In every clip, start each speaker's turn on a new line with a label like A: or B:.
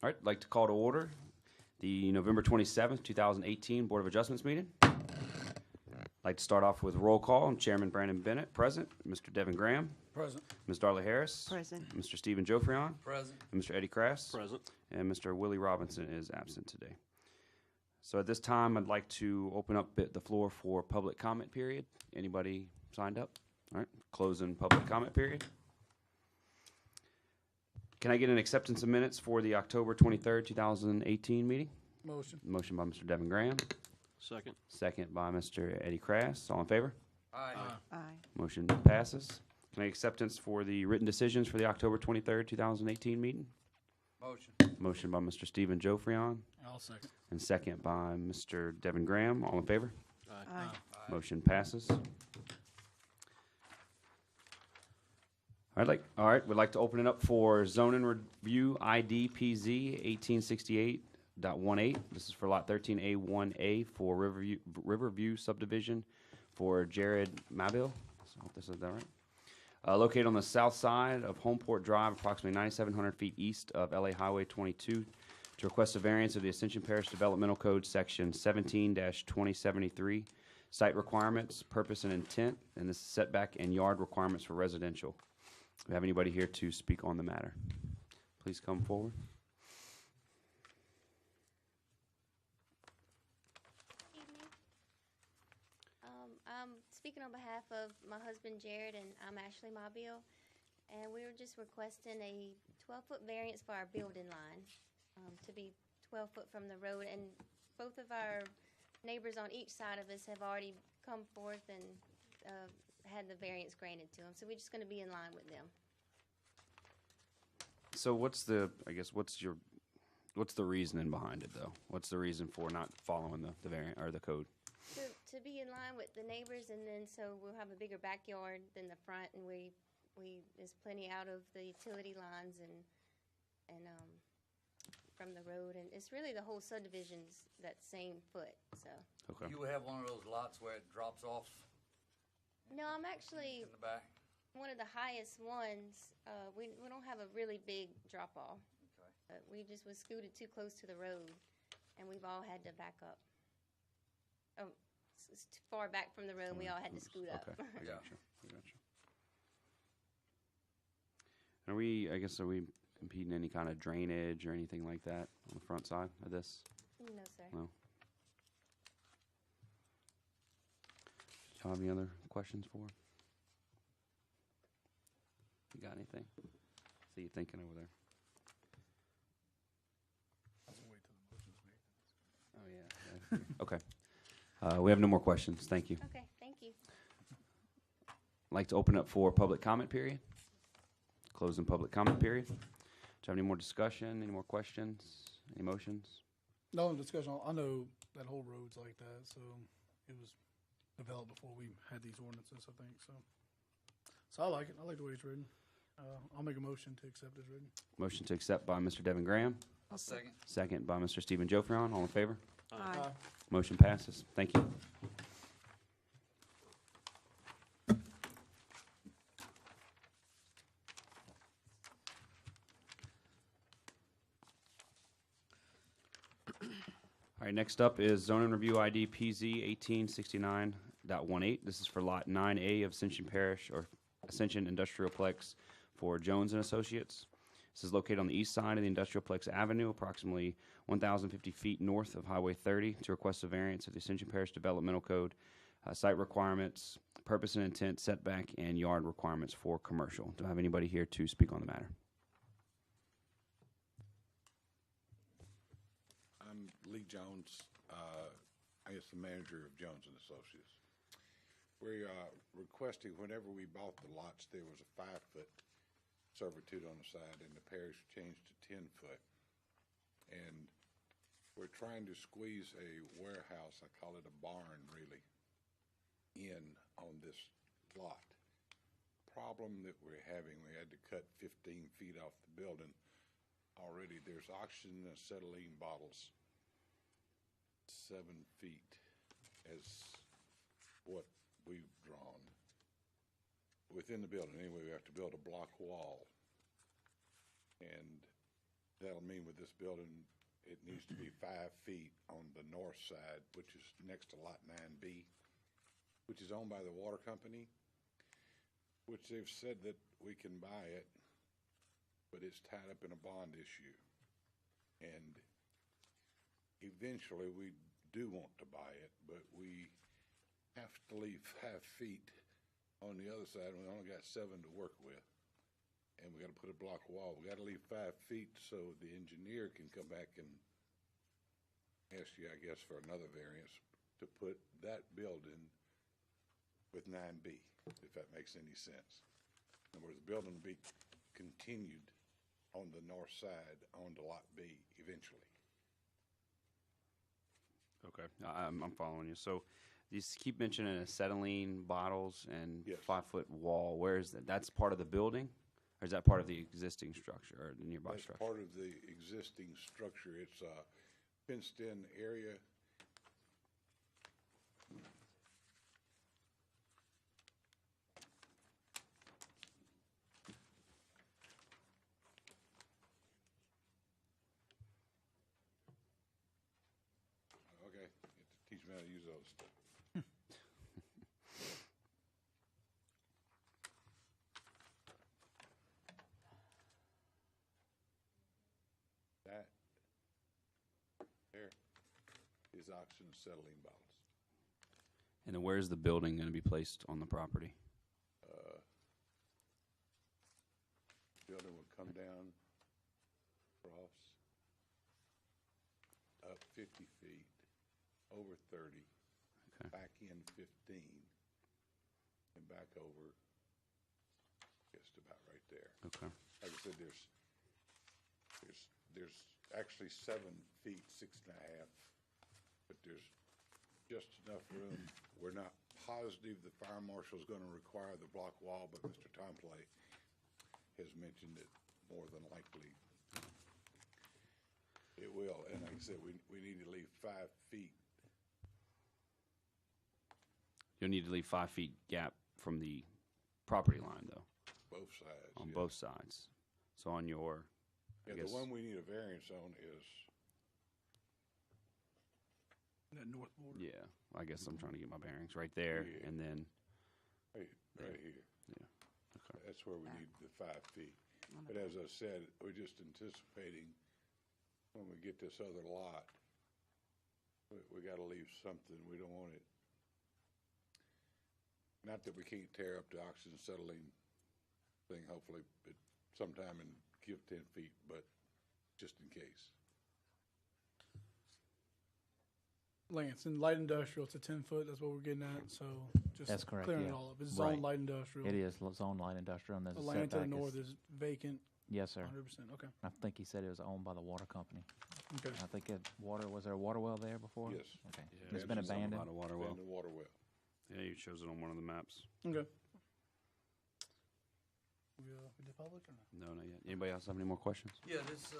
A: All right, I'd like to call to order the November 27th, 2018 Board of Adjustments meeting. I'd like to start off with roll call. Chairman Brandon Bennett, present. Mr. Devin Graham.
B: Present.
A: Ms. Darla Harris.
C: Present.
A: Mr. Stephen Jofrion.
B: Present.
A: And Mr. Eddie Crass.
D: Present.
A: And Mr. Willie Robinson is absent today. So at this time, I'd like to open up the floor for public comment period. Anybody signed up? All right, closing public comment period. Can I get an acceptance of minutes for the October 23rd, 2018 meeting?
B: Motion.
A: Motion by Mr. Devin Graham,
D: Second.
A: second by Mr. Eddie Crass. All in favor?
B: Aye.
C: Aye.
A: Motion passes. Can I get acceptance for the written decisions for the October 23rd, 2018 meeting?
B: Motion.
A: Motion by Mr. Stephen Jofrion
B: I'll second.
A: and second by Mr. Devin Graham. All in favor?
C: Aye.
A: Motion passes. All right, we'd like to open it up for zoning review ID PZ 1868.18. This is for lot 13A1A for Riverview subdivision for Jared Mabil. So I hope this is that right. Located on the south side of Homeport Drive, approximately 9,700 feet east of LA Highway 22, to request a variance of the Ascension Parish Developmental Code Section 17-2073, site requirements, purpose and intent, and this is setback and yard requirements for residential. Do we have anybody here to speak on the matter? Please come forward.
E: Evening. I'm speaking on behalf of my husband Jared, and I'm Ashley Mobile, and we were just requesting a 12-foot variance for our building line to be 12 foot from the road, and both of our neighbors on each side of us have already come forth and had the variance granted to them, so we're just going to be in line with them.
A: So what's the reasoning behind it though? What's the reason for not following the variant or the code?
E: To be in line with the neighbors, and then so we'll have a bigger backyard than the front, and we there's plenty out of the utility lines and from the road, and it's really the whole subdivision's that same foot. So
A: Okay.
B: You have one of those lots where it drops off
E: no, I'm actually
B: in the back?
E: one of the highest ones. We don't have a really big drop off.
B: Okay.
E: We just was scooted too close to the road, and we've all had to back up. Oh, it's too far back from the road, and we all had to scoot up.
A: Okay, I
B: Yeah.
A: gotcha. And are we impeding any kind of drainage or anything like that on the front side of this?
E: No, sir.
A: No. Do you have any other questions for him? You got anything? See you thinking over there. Oh, yeah. Okay. We have no more questions. Thank you.
E: Okay, thank you.
A: I'd like to open up for public comment period. Closing public comment period. Do you have any more discussion, any more questions, any motions?
F: No discussion. I know that whole road's like that, so it was developed before we had these ordinances, I think. So I like it. I like the way it's written. I'll make a motion to accept as written.
A: Motion to accept by Mr. Devin Graham.
B: I'll second.
A: Second by Mr. Stephen Jofrion. All in favor?
C: Aye.
A: Motion passes. Thank you. All right, next up is zoning review ID PZ 1869.18. This is for lot 9A of Ascension Parish or Ascension Industrialplex for Jones and Associates. This is located on the east side of the Industrialplex Avenue, approximately 1,050 feet north of Highway 30, to request a variance of the Ascension Parish Developmental Code, site requirements, purpose and intent, setback, and yard requirements for commercial. Do I have anybody here to speak on the matter?
G: I'm Lee Jones. I guess the manager of Jones and Associates. We're requesting, whenever we bought the lots, there was a 5-foot servitude on the side, and the parish changed to 10 foot. And we're trying to squeeze a warehouse, I call it a barn really, in on this lot. Problem that we're having, we had to cut 15 feet off the building already. There's oxygen and acetylene bottles 7 feet as what we've drawn within the building. Anyway, we have to build a block wall, and That'll mean with this building, it needs to be 5 feet on the north side, which is next to Lot 9B, which is owned by the water company, which they've said that we can buy it, but it's tied up in a bond issue. And eventually, we do want to buy it, but we have to leave 5 feet on the other side, and we only got 7 to work with. And we gotta put a block wall. We gotta leave 5 feet so the engineer can come back and ask you, I guess, for another variance to put that building with 9B, if that makes any sense. In other words, the building will be continued on the north side onto Lot B eventually.
A: Okay, I'm following you. So you keep mentioning acetylene bottles and
G: Yes.
A: 5-foot wall. Where is that? That's part of the building? Or is that part of the existing structure or the nearby
G: That's
A: structure?
G: part of the existing structure. It's a fenced-in area. Okay, you have to teach me how to use those stuff. That there is oxygen acetylene bottles.
A: And then where's the building going to be placed on the property?
G: Building would come down, across, up 50 feet, over 30,
A: Okay.
G: back in 15, and back over, just about right there.
A: Okay.
G: Like I said, there's actually 7 feet, 6.5, but there's just enough room. We're not positive the fire marshal's gonna require the block wall, but Mr. Tomplay has mentioned it more than likely it will. And like I said, we need to leave 5 feet.
A: You'll need to leave 5 feet gap from the property line, though,
G: Both sides.
A: on
G: yeah.
A: both sides. So on your, I
G: Yeah,
A: guess,
G: the one we need a variance on is,
F: That north border.
A: yeah, I guess I'm trying to get my bearings right there,
G: Yeah.
A: and then,
G: right here.
A: yeah, okay.
G: That's where we need the 5 feet. But as I said, we're just anticipating when we get this other lot, we gotta leave something. We don't want it. Not that we can't tear up the oxygen acetylene thing, hopefully, but sometime and give 10 feet, but just in case.
F: Lance, in light industrial, it's a 10-foot. That's what we're getting at. So just
C: That's correct,
F: clearing
C: yeah.
F: it all up. It's
C: Right.
F: zone light industrial.
C: It is zone light industrial, and there's
F: The
C: a
F: land to the
C: setback.
F: north is vacant.
C: Yes, sir.
F: 100%. Okay.
C: I think he said it was owned by the water company.
F: Okay.
C: I think was there a water well there before?
G: Yes.
C: Okay.
A: Yeah,
C: It's been
A: there's something
C: abandoned?
A: about a water well.
G: And the water well.
A: Yeah, it shows it on one of the maps.
F: Okay. We did public or no?
A: No, not yet. Anybody else have any more questions?
B: Yeah, this,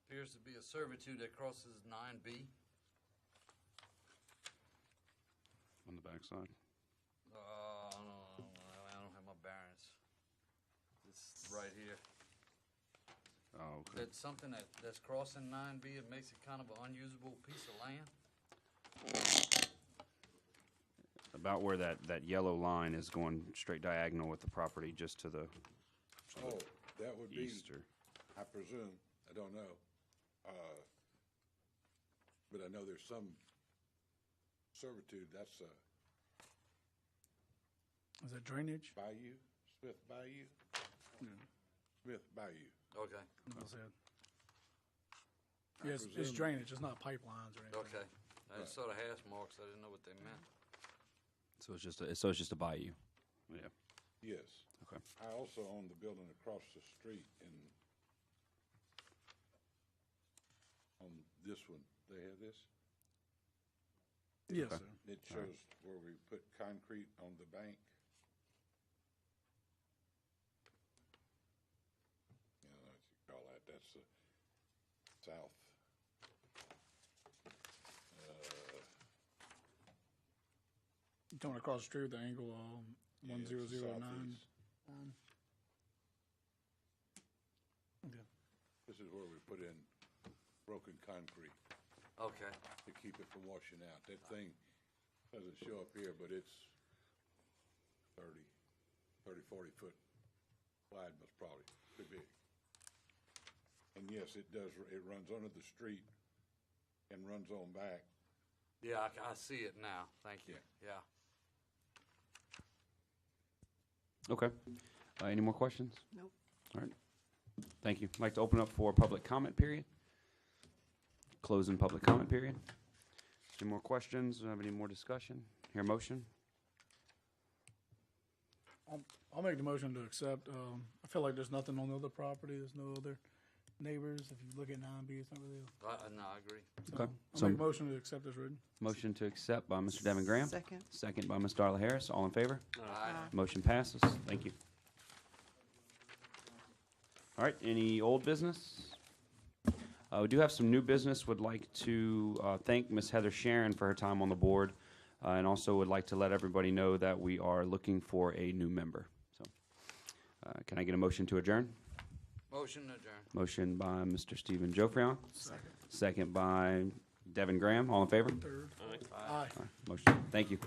B: appears to be a servitude that crosses 9B.
A: On the backside?
B: I don't have my bearings. It's right here.
A: Oh, okay.
B: That's something that's crossing 9B. It makes it kind of an unusable piece of land.
A: About where that yellow line is going straight diagonal with the property just to the
G: Oh, that would be,
A: east or,
G: I presume, I don't know. But I know there's some servitude, that's a
F: Is that drainage?
G: Bayou, Smith Bayou? Smith Bayou.
B: Okay,
F: Well said.
G: I
F: Yeah, it's
G: presume-
F: drainage. It's not pipelines or anything.
B: okay. I just saw the hash marks. I didn't know what they meant.
A: so it's just a bayou. Yeah.
G: Yes.
A: Okay.
G: I also own the building across the street on this one. They have this?
F: Yes,
A: Okay.
F: sir.
G: It shows where we put concrete on the bank. You know what you call that, that's the south.
F: You coming across the street with the angle
G: Yeah, it's
F: 1009.
G: southeast. is where we put in broken concrete
B: Okay.
G: to keep it from washing out. That thing doesn't show up here, but it's 30, 40 foot wide, most probably, too big. And yes, it does, it runs under the street and runs on back.
B: Yeah, I see it now. Thank you. Yeah.
A: Okay. Any more questions?
D: Nope.
A: All right. Thank you. I'd like to open up for public comment period. Closing public comment period. Any more questions? Have any more discussion? Hear a motion?
F: I'll make the motion to accept. I feel like there's nothing on the other property. There's no other neighbors. If you look at 9B, it's not really.
B: No, I agree.
A: Okay.
F: I'll
A: So
F: make a motion to accept as written.
A: motion to accept by Mr. Devin Graham.
D: Second.
A: Second by Ms. Darla Harris. All in favor?
B: Aye.
A: Motion passes. Thank you. All right, any old business? We do have some new business. Would like to thank Ms. Heather Sharon for her time on the board, and also would like to let everybody know that we are looking for a new member. So, can I get a motion to adjourn?
B: Motion adjourned.
A: Motion by Mr. Stephen Joffrion. Second by Devin Graham. All in favor?
F: Third. Aye.
A: Motion. Thank you.